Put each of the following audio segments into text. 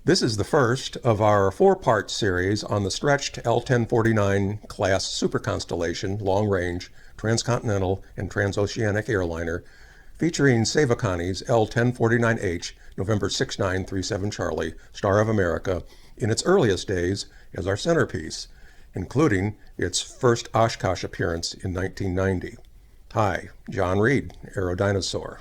This is the first of our four-part series on the stretched L-1049 class Super Constellation long-range transcontinental and transoceanic airliner featuring Save A Connie's L-1049H November 6937 Charlie Star of America in its earliest days as our centerpiece, including its first Oshkosh appearance in 1990. Hi, John Reed, AeroDinosaur.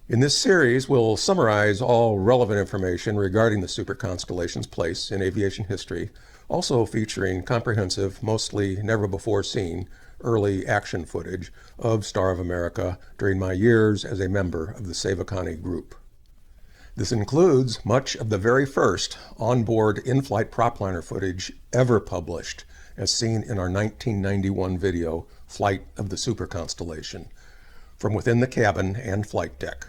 In this series, we'll summarize all relevant information regarding the Super Constellation's place in aviation history, also featuring comprehensive, mostly never-before-seen, early action footage of Star of America during my years as a member of the Save A Connie group. This includes much of the very first onboard in-flight propliner footage ever published, as seen in our 1991 video, Flight of the Super Constellation, from within the cabin and flight deck.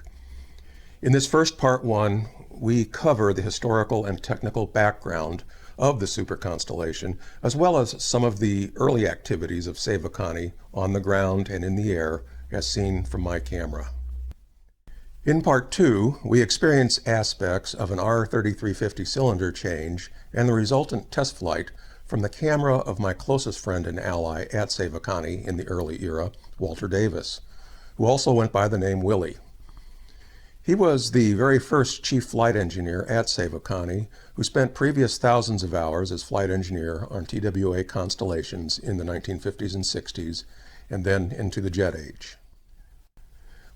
In this first part one, we cover the historical and technical background of the Super Constellation, as well as some of the early activities of Save A Connie on the ground and in the air, as seen from my camera. In part two, we experience aspects of an R3350 cylinder change and the resultant test flight from the camera of my closest friend and ally at Save A Connie in the early era, Walter Davis, who also went by the name Willie. He was the very first chief flight engineer at Save A Connie, who spent previous thousands of hours as flight engineer on TWA constellations in the 1950s and 60s, and then into the jet age.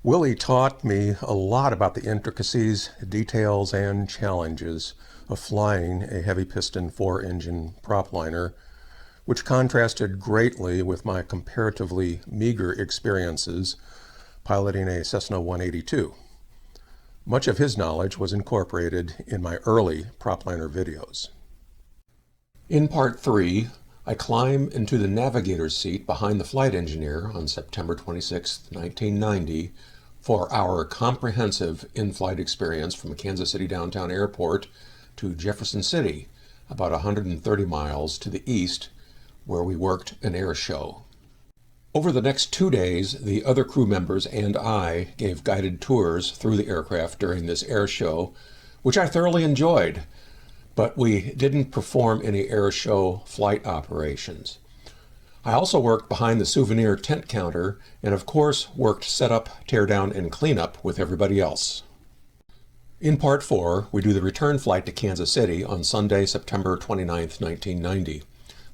Willie taught me a lot about the intricacies, details, and challenges of flying a heavy piston 4-engine propliner, which contrasted greatly with my comparatively meager experiences piloting a Cessna 182. Much of his knowledge was incorporated in my early propliner videos. In part 3, I climb into the navigator's seat behind the flight engineer on September 26, 1990, for our comprehensive in-flight experience from Kansas City Downtown Airport to Jefferson City, about 130 miles to the east, where we worked an air show. Over the next 2 days, the other crew members and I gave guided tours through the aircraft during this air show, which I thoroughly enjoyed, but we didn't perform any air show flight operations. I also worked behind the souvenir tent counter and of course worked setup, teardown, and cleanup with everybody else. In part 4, we do the return flight to Kansas City on Sunday, September 29, 1990.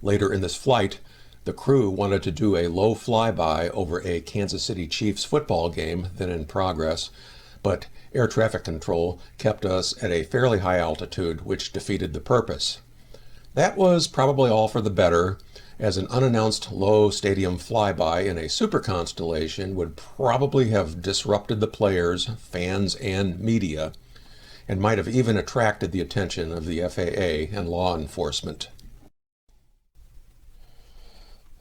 Later in this flight, the crew wanted to do a low flyby over a Kansas City Chiefs football game then in progress, but air traffic control kept us at a fairly high altitude, which defeated the purpose. That was probably all for the better, as an unannounced low stadium flyby in a Super Constellation would probably have disrupted the players, fans, and media, and might have even attracted the attention of the FAA and law enforcement.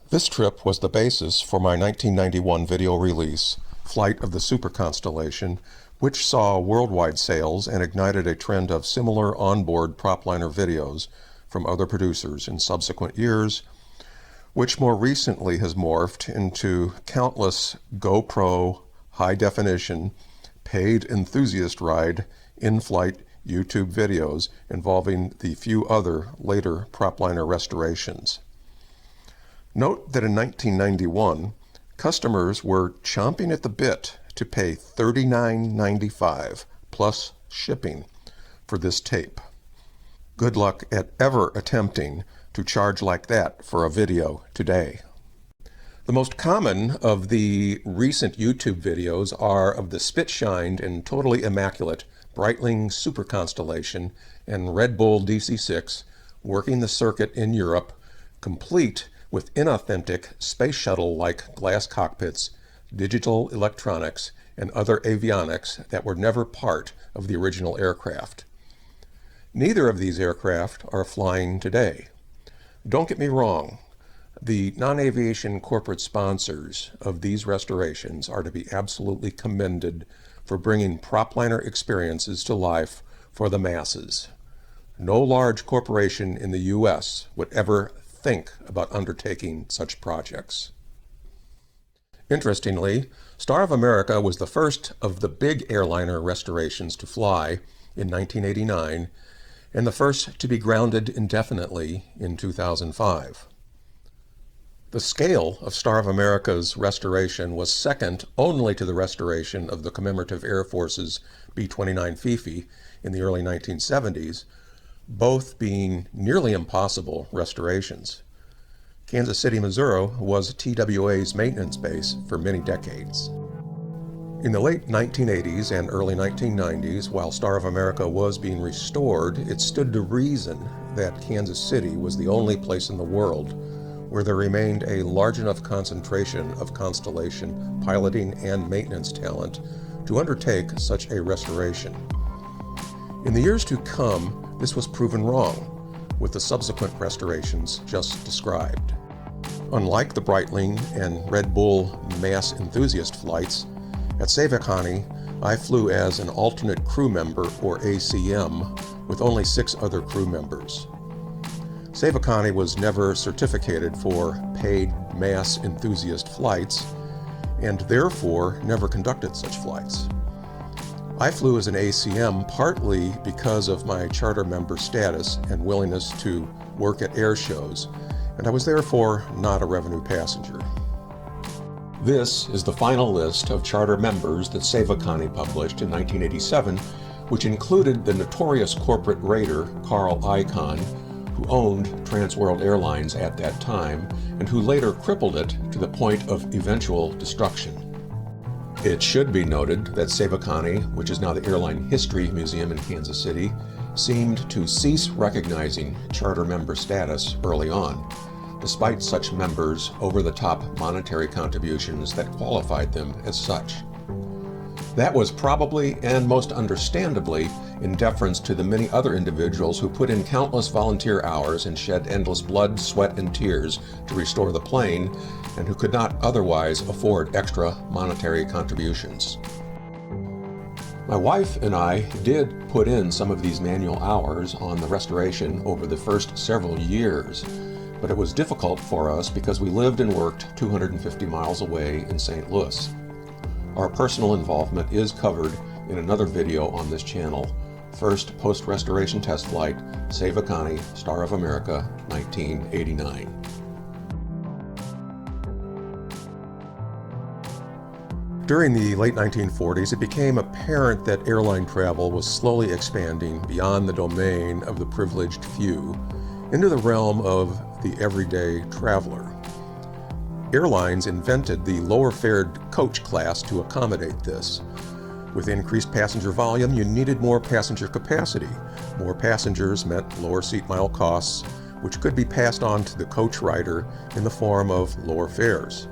This trip was the basis for my 1991 video release, Flight of the Super Constellation, which saw worldwide sales and ignited a trend of similar onboard propliner videos from other producers in subsequent years, which more recently has morphed into countless GoPro, high-definition, paid enthusiast ride, in-flight YouTube videos involving the few other later propliner restorations. Note that in 1991, customers were chomping at the bit to pay $39.95 plus shipping for this tape. Good luck at ever attempting to charge like that for a video today. The most common of the recent YouTube videos are of the spit-shined and totally immaculate Breitling Super Constellation and Red Bull DC-6 working the circuit in Europe, complete with inauthentic space shuttle-like glass cockpits, digital electronics, and other avionics that were never part of the original aircraft. Neither of these aircraft are flying today. Don't get me wrong, the non-aviation corporate sponsors of these restorations are to be absolutely commended for bringing propliner experiences to life for the masses. No large corporation in the U.S. would ever think about undertaking such projects. Interestingly, Star of America was the first of the big airliner restorations to fly in 1989 and the first to be grounded indefinitely in 2005. The scale of Star of America's restoration was second only to the restoration of the commemorative Air Force's B-29 Fifi in the early 1970s, both being nearly impossible restorations. Kansas City, Missouri was TWA's maintenance base for many decades. In the late 1980s and early 1990s, while Star of America was being restored, it stood to reason that Kansas City was the only place in the world where there remained a large enough concentration of Constellation piloting and maintenance talent to undertake such a restoration. In the years to come, this was proven wrong, with the subsequent restorations just described. Unlike the Breitling and Red Bull mass enthusiast flights, at Save A Connie, I flew as an alternate crew member, or ACM, with only 6 other crew members. Save A Connie was never certificated for paid mass enthusiast flights, and therefore never conducted such flights. I flew as an ACM partly because of my charter member status and willingness to work at air shows, and I was therefore not a revenue passenger. This is the final list of charter members that Save A Connie published in 1987, which included the notorious corporate raider Carl Icahn, who owned Transworld Airlines at that time and who later crippled it to the point of eventual destruction. It should be noted that Save A Connie, which is now the Airline History Museum in Kansas City, seemed to cease recognizing charter member status early on, despite such members' over-the-top monetary contributions that qualified them as such. That was probably, and most understandably, in deference to the many other individuals who put in countless volunteer hours and shed endless blood, sweat, and tears to restore the plane, and who could not otherwise afford extra monetary contributions. My wife and I did put in some of these manual hours on the restoration over the first several years, but it was difficult for us because we lived and worked 250 miles away in St. Louis. Our personal involvement is covered in another video on this channel, First Post-Restoration Test Flight, Save A Connie, Star of America, 1989. During the late 1940s, it became apparent that airline travel was slowly expanding beyond the domain of the privileged few into the realm of the everyday traveler. Airlines invented the lower-fared coach class to accommodate this. With increased passenger volume, you needed more passenger capacity. More passengers meant lower seat mile costs, which could be passed on to the coach rider in the form of lower fares.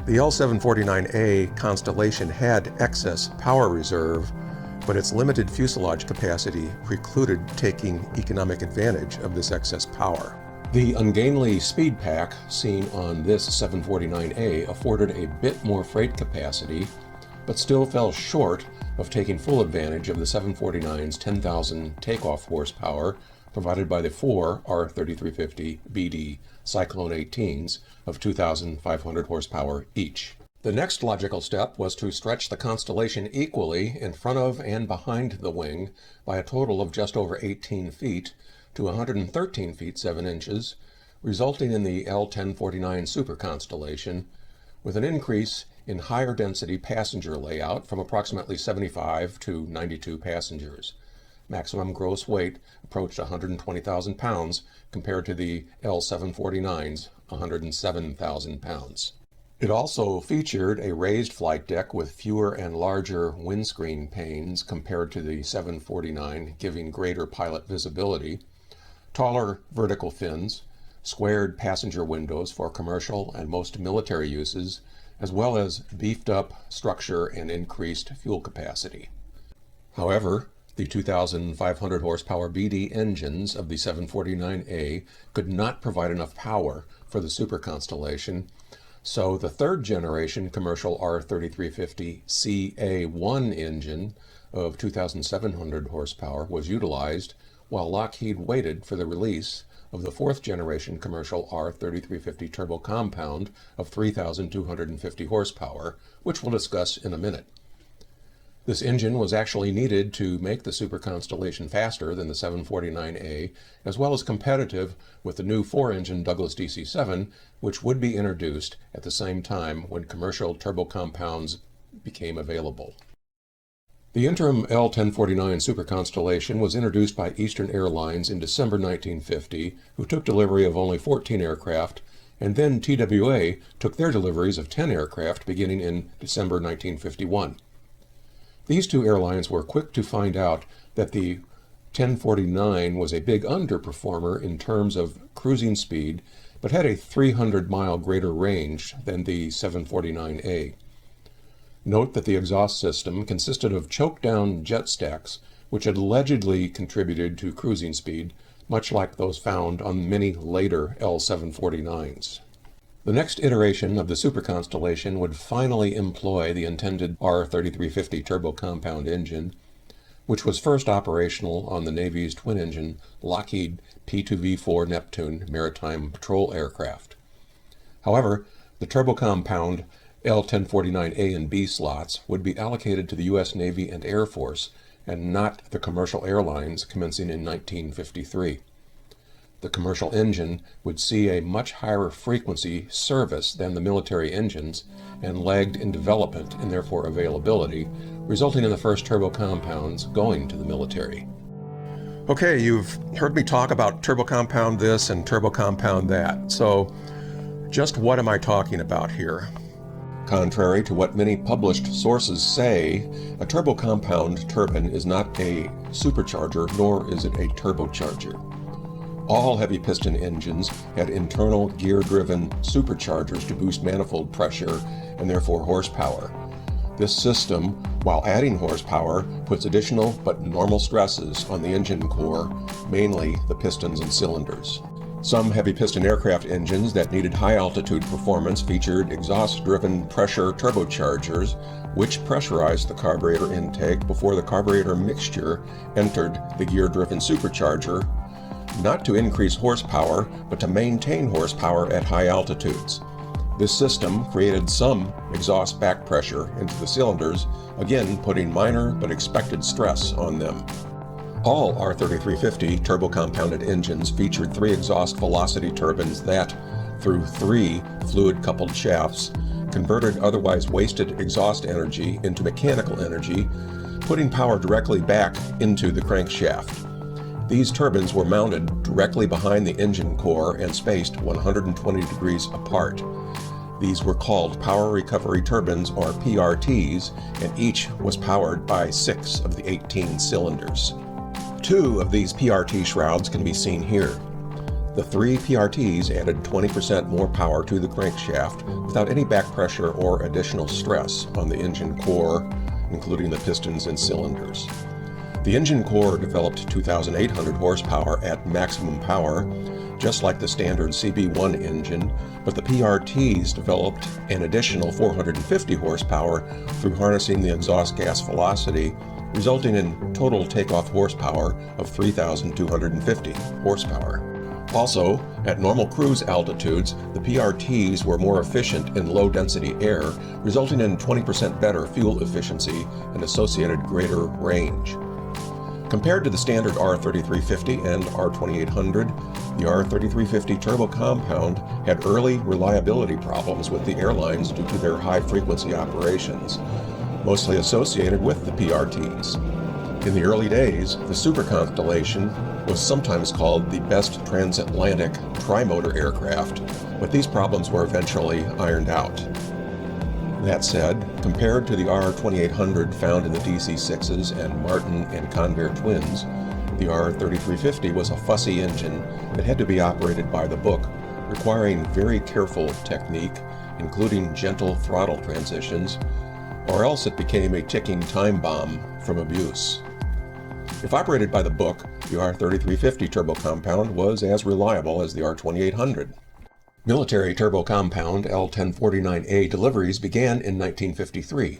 The L-749A Constellation had excess power reserve, but its limited fuselage capacity precluded taking economic advantage of this excess power. The ungainly speed pack seen on this 749A afforded a bit more freight capacity, but still fell short of taking full advantage of the 749's 10,000 takeoff horsepower provided by the 4 R3350BD Cyclone 18s of 2,500 horsepower each. The next logical step was to stretch the Constellation equally in front of and behind the wing by a total of just over 18 feet to 113 feet 7 inches, resulting in the L-1049 Super Constellation, with an increase in higher density passenger layout from approximately 75 to 92 passengers. Maximum gross weight approached 120,000 pounds compared to the L-749's 107,000 pounds. It also featured a raised flight deck with fewer and larger windscreen panes compared to the 749, giving greater pilot visibility, taller vertical fins, squared passenger windows for commercial and most military uses, as well as beefed up structure and increased fuel capacity. However, the 2,500 horsepower BD engines of the 749A could not provide enough power for the Super Constellation, so the third generation commercial R3350CA1 engine of 2,700 horsepower was utilized, while Lockheed waited for the release of the fourth generation commercial R3350 turbo compound of 3,250 horsepower, which we'll discuss in a minute. This engine was actually needed to make the Super Constellation faster than the 749A, as well as competitive with the new 4-engine Douglas DC-7, which would be introduced at the same time when commercial turbo compounds became available. The interim L-1049 Super Constellation was introduced by Eastern Airlines in December 1950, who took delivery of only 14 aircraft, and then TWA took their deliveries of 10 aircraft beginning in December 1951. These two airlines were quick to find out that the 1049 was a big underperformer in terms of cruising speed, but had a 300-mile greater range than the 749A. Note that the exhaust system consisted of choke-down jet stacks, which had allegedly contributed to cruising speed, much like those found on many later L749s. The next iteration of the Super Constellation would finally employ the intended R3350 turbo compound engine, which was first operational on the Navy's twin-engine Lockheed P2V4 Neptune maritime patrol aircraft. However, the turbo compound L1049A and B slots would be allocated to the U.S. Navy and Air Force, and not the commercial airlines commencing in 1953. The commercial engine would see a much higher frequency service than the military engines and lagged in development and therefore availability, resulting in the first turbo compounds going to the military. Okay, you've heard me talk about turbo compound this and turbo compound that. So just what am I talking about here? Contrary to what many published sources say, a turbo compound turbine is not a supercharger, nor is it a turbocharger. All heavy piston engines had internal gear-driven superchargers to boost manifold pressure and therefore horsepower. This system, while adding horsepower, puts additional but normal stresses on the engine core, mainly the pistons and cylinders. Some heavy piston aircraft engines that needed high-altitude performance featured exhaust-driven pressure turbochargers, which pressurized the carburetor intake before the carburetor mixture entered the gear-driven supercharger, not to increase horsepower, but to maintain horsepower at high altitudes. This system created some exhaust back pressure into the cylinders, again putting minor but expected stress on them. All R3350 turbo-compounded engines featured 3 exhaust velocity turbines that, through 3 fluid-coupled shafts, converted otherwise wasted exhaust energy into mechanical energy, putting power directly back into the crankshaft. These turbines were mounted directly behind the engine core and spaced 120 degrees apart. These were called Power Recovery Turbines, or PRTs, and each was powered by 6 of the 18 cylinders. 2 of these PRT shrouds can be seen here. The 3 PRTs added 20% more power to the crankshaft without any back pressure or additional stress on the engine core, including the pistons and cylinders. The engine core developed 2,800 horsepower at maximum power, just like the standard CB1 engine, but the PRTs developed an additional 450 horsepower through harnessing the exhaust gas velocity, resulting in total takeoff horsepower of 3,250 horsepower. Also, at normal cruise altitudes, the PRTs were more efficient in low-density air, resulting in 20% better fuel efficiency and associated greater range. Compared to the standard R3350 and R2800, the R3350 turbo compound had early reliability problems with the airlines due to their high-frequency operations, mostly associated with the PRTs. In the early days, the Super Constellation was sometimes called the best transatlantic tri-motor aircraft, but these problems were eventually ironed out. That said, compared to the R2800 found in the DC-6s and Martin and Convair twins, the R3350 was a fussy engine that had to be operated by the book, requiring very careful technique, including gentle throttle transitions, or else it became a ticking time bomb from abuse. If operated by the book, the R3350 turbo compound was as reliable as the R2800. Military turbo compound L1049A deliveries began in 1953.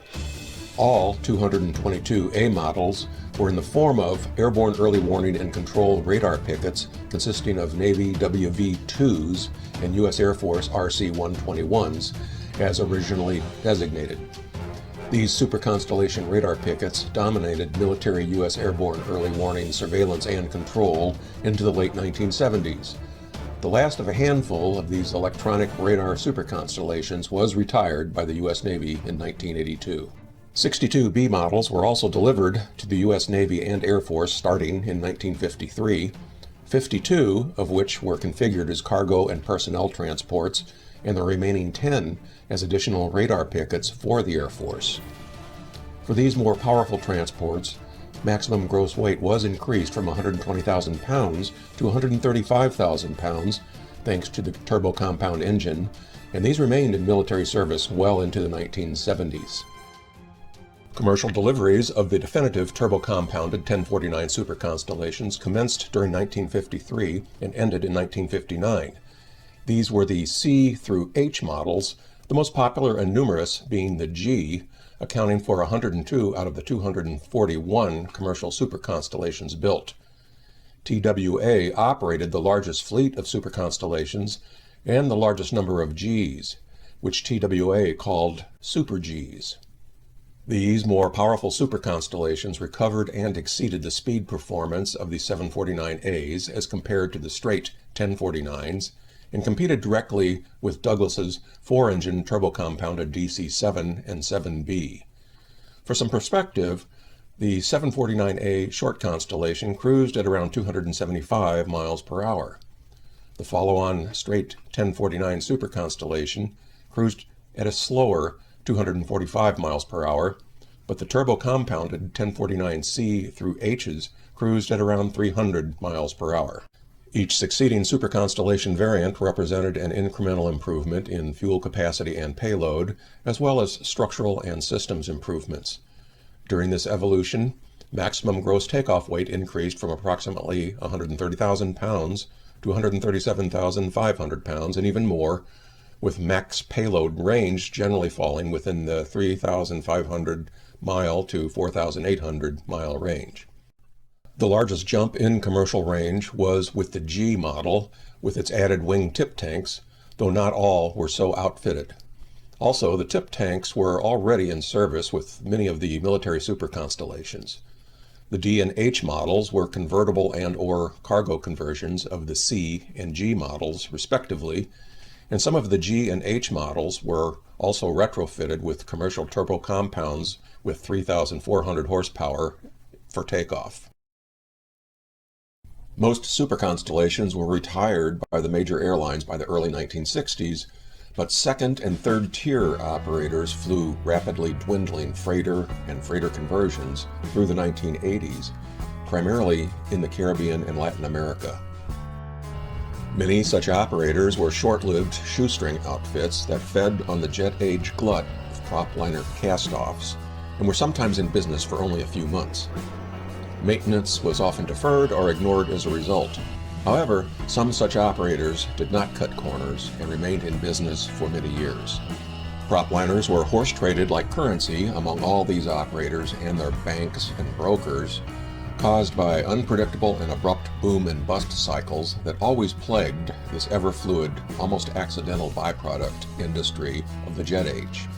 All 222A models were in the form of airborne early warning and control radar pickets consisting of Navy WV-2s and U.S. Air Force RC-121s, as originally designated. These Super Constellation radar pickets dominated military U.S. airborne early warning, surveillance, and control into the late 1970s. The last of a handful of these electronic radar super constellations was retired by the U.S. Navy in 1982. 62 B models were also delivered to the U.S. Navy and Air Force starting in 1953, 52 of which were configured as cargo and personnel transports, and the remaining 10 as additional radar pickets for the Air Force. For these more powerful transports, maximum gross weight was increased from 120,000 pounds to 135,000 pounds thanks to the turbo-compound engine, and these remained in military service well into the 1970s. Commercial deliveries of the definitive turbo-compounded 1049 Super Constellations commenced during 1953 and ended in 1959. These were the C through H models, the most popular and numerous being the G, accounting for 102 out of the 241 commercial super constellations built. TWA operated the largest fleet of super constellations and the largest number of Gs, which TWA called Super Gs. These more powerful super constellations recovered and exceeded the speed performance of the 749As as compared to the straight 1049s, and competed directly with Douglas's 4-engine turbo-compounded DC-7 and 7B. For some perspective, the 749A short constellation cruised at around 275 miles per hour. The follow-on straight 1049 super constellation cruised at a slower 245 miles per hour, but the turbo-compounded 1049C through H's cruised at around 300 miles per hour. Each succeeding super constellation variant represented an incremental improvement in fuel capacity and payload, as well as structural and systems improvements. During this evolution, maximum gross takeoff weight increased from approximately 130,000 pounds to 137,500 pounds and even more, with max payload range generally falling within the 3,500 mile to 4,800 mile range. The largest jump in commercial range was with the G model, with its added wing tip tanks, though not all were so outfitted. Also, the tip tanks were already in service with many of the military super constellations. The D and H models were convertible and/or cargo conversions of the C and G models, respectively, and some of the G and H models were also retrofitted with commercial turbo compounds with 3,400 horsepower for takeoff. Most super constellations were retired by the major airlines by the early 1960s, but second and third tier operators flew rapidly dwindling freighter and freighter conversions through the 1980s, primarily in the Caribbean and Latin America. Many such operators were short-lived shoestring outfits that fed on the jet-age glut of propliner cast-offs and were sometimes in business for only a few months. Maintenance was often deferred or ignored as a result. However, some such operators did not cut corners and remained in business for many years. Propliners were horse-traded like currency among all these operators and their banks and brokers, caused by unpredictable and abrupt boom and bust cycles that always plagued this ever-fluid, almost accidental byproduct industry of the jet age.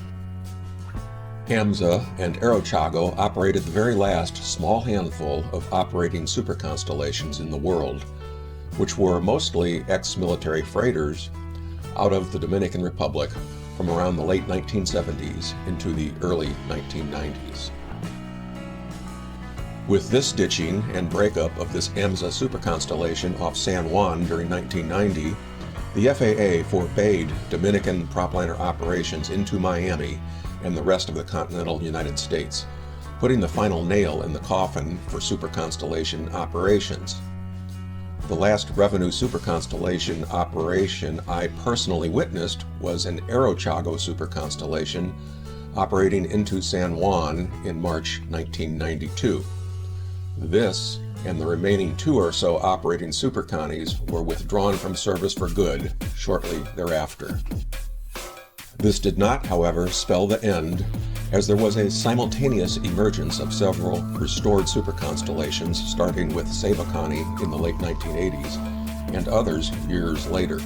AMSA and AeroChago operated the very last small handful of operating super constellations in the world, which were mostly ex-military freighters out of the Dominican Republic from around the late 1970s into the early 1990s. With this ditching and breakup of this AMSA super constellation off San Juan during 1990, the FAA forbade Dominican propliner operations into Miami and the rest of the continental United States, putting the final nail in the coffin for super constellation operations. The last revenue super constellation operation I personally witnessed was an AeroChago super constellation operating into San Juan in March 1992. This and the remaining 2 or so operating Super Connies were withdrawn from service for good shortly thereafter. This did not, however, spell the end, as there was a simultaneous emergence of several restored super constellations, starting with Save A Connie in the late 1980s, and others years later.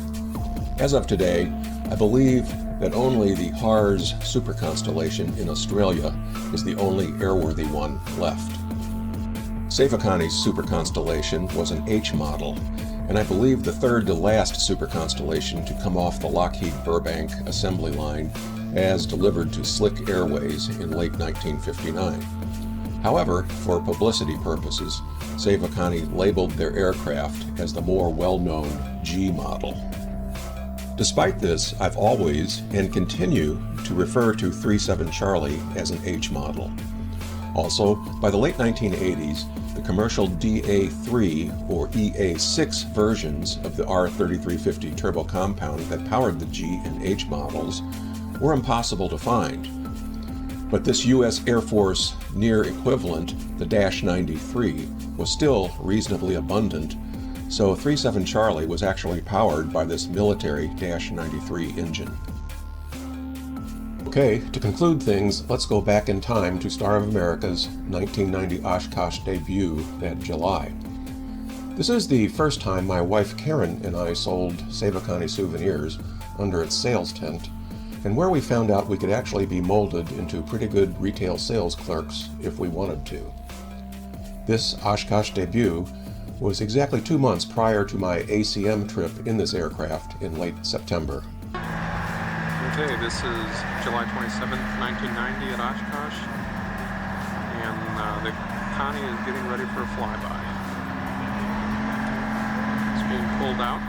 As of today, I believe that only the HARS Super Constellation in Australia is the only airworthy one left. Save A Connie's Super Constellation was an H model, and I believe the third to last Super Constellation to come off the Lockheed Burbank assembly line as delivered to Slick Airways in late 1959. However, for publicity purposes, Save A Connie labeled their aircraft as the more well-known G model. Despite this, I've always, and continue, to refer to 37 Charlie as an H model. Also, by the late 1980s, the commercial DA3 or EA6 versions of the R3350 turbo compound that powered the G and H models were impossible to find. But this U.S. Air Force near equivalent, the Dash 93, was still reasonably abundant, so 37 Charlie was actually powered by this military Dash 93 engine. Okay, to conclude things, let's go back in time to Star of America's 1990 Oshkosh debut that July. This is the first time my wife Karen and I sold Save A Connie souvenirs under its sales tent, and where we found out we could actually be molded into pretty good retail sales clerks if we wanted to. This Oshkosh debut was exactly 2 months prior to my ACM trip in this aircraft in late September. Okay, this is July 27th, 1990 at Oshkosh, and the Connie is getting ready for a flyby. It's being pulled out.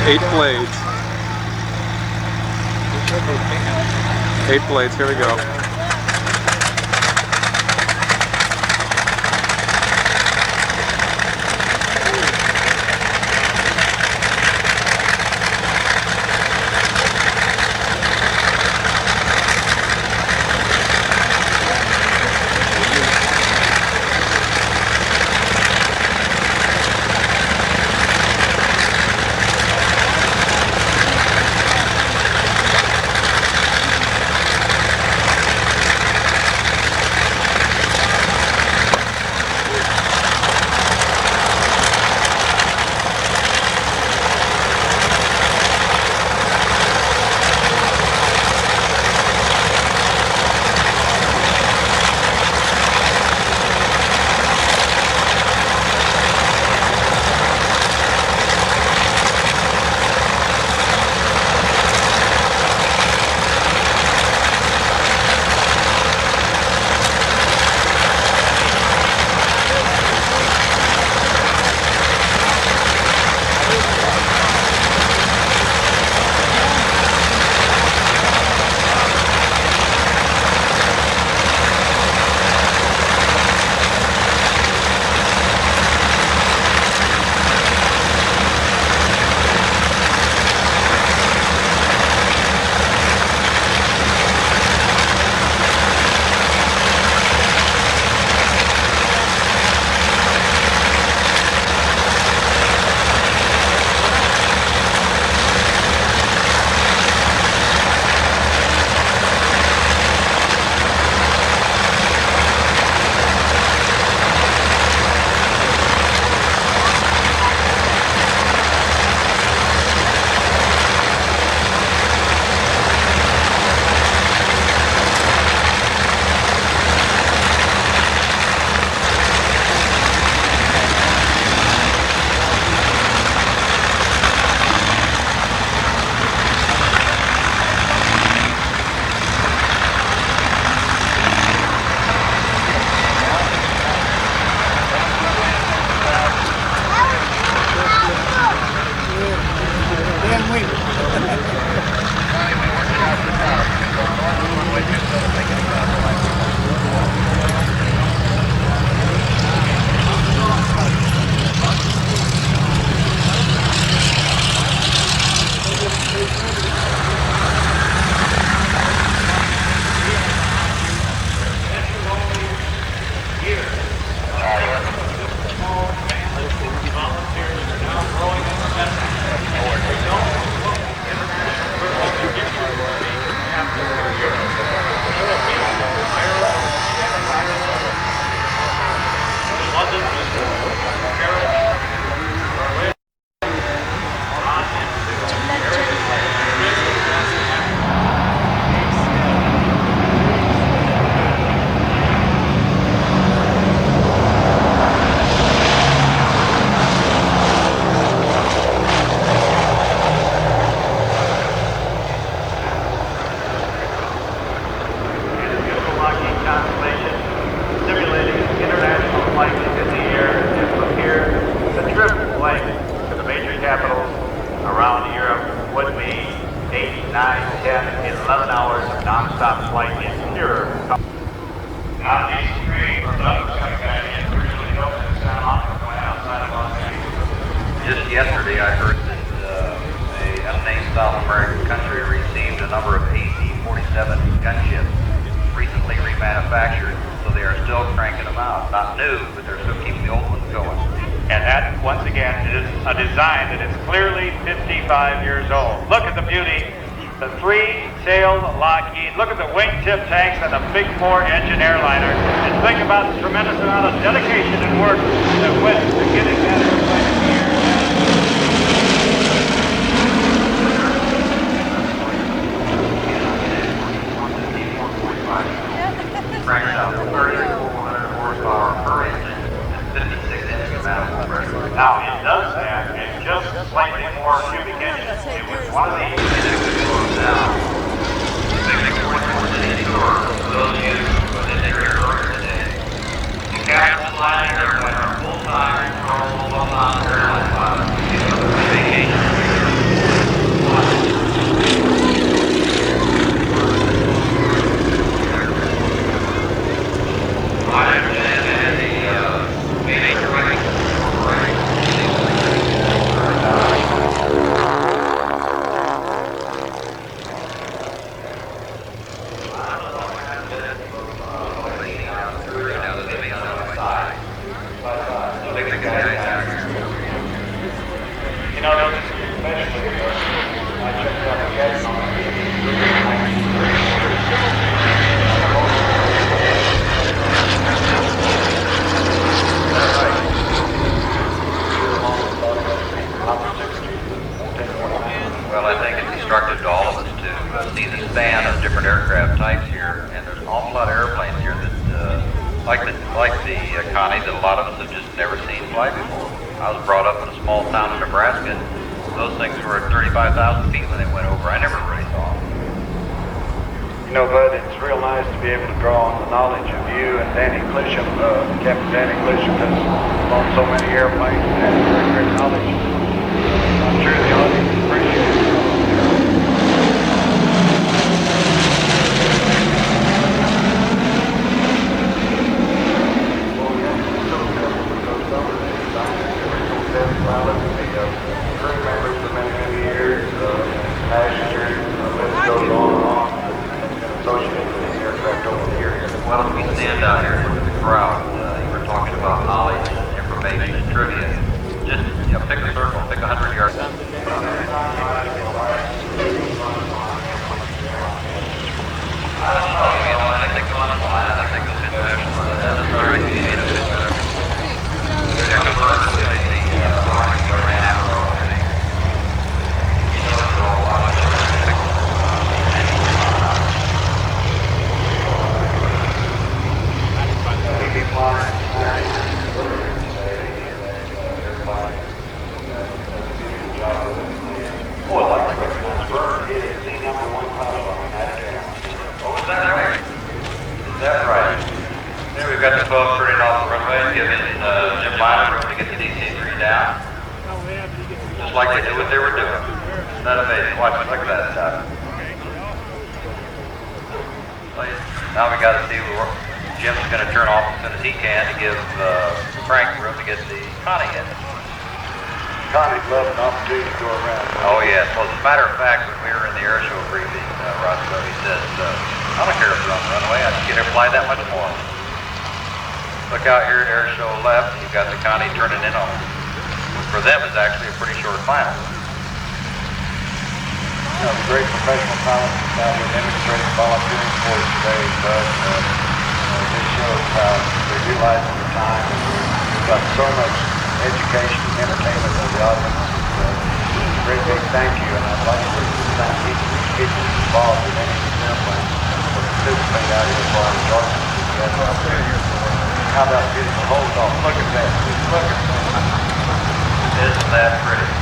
Eight blades. 8 blades, here we go. Just yesterday, I heard that a unnamed South American country received a number of AC-47 gunships recently remanufactured, so they are still cranking them out. Not new, but they're still keeping the old ones going. And that, once again, is a design that is clearly 55 years old. Look at the beauty, the three-sailed Lockheed. Look at the wingtip tanks and the big four-engine airliner. And think about the tremendous amount of dedication and work that went to getting that airplane here. Cranks out 3,400 horsepower per engine and 56 engine manifold pressure. Now, it does that in just slightly more cubic inches. It was one of the Now, the big 420 tour for those of you who didn't hear earlier today. The captain's flying airplane are full-time, normal, full-time airline pilots. Vacation. I understand that the major ranking You know, those especially, I checked out the guys on Well, I think it's instructive to all of us to see the span of different aircraft types here, and there's an awful lot of airplanes here that, like the Connies, that a lot of us have just never seen fly before. I was brought up in a small town in Nebraska, and those things were at 35,000 feet when they went over. I never really saw them. You know, Bud, it's real nice to be able to draw on the knowledge of you and Danny Clisholm, Captain Danny Clisholm, has flown so many airplanes and has very great knowledge. I'm sure the audience appreciates it. Crew members for many, many years, passengers, the list goes on and on. Associated with the aircraft over the years. Well, as we stand out here with the crowd, you were talking about knowledge, information, and trivia. Just pick a circle, pick 100 yards. I don't know, I think it's on the line. I think it's international. That's all right. There's a bird that they ran out already. You know, it's all a lot of Oh, is that right? Is that right? There we've got the 12 turning off the runway, giving Jim Lyon room to get the DC-3 down. Just like they knew what they were doing. Isn't that amazing? Watch, look at that stuff. Now we got to see where Jim's going to turn off as soon as he can to give Frank room to get the Connie in. Connie's love an opportunity to go around. Oh, yes. Well, as a matter of fact, when we were in the airshow briefing, Roscoe, he says, I don't care if they're on the runway, I just get her fly that much more. Look out here at airshow left, you've got the Connie turning in on them. For them, it's actually a pretty short final. You know, the great professional pilots out here demonstrating volunteer for us today, Bud. This shows how we're utilizing the time, and we've got so much education and entertainment for the audience. A great big thank you, and I'd like to thank each of these people involved in any of these airplanes for participating out here for our enjoyment. How about beautiful hold off? Look at that. Look at that. Isn't that pretty?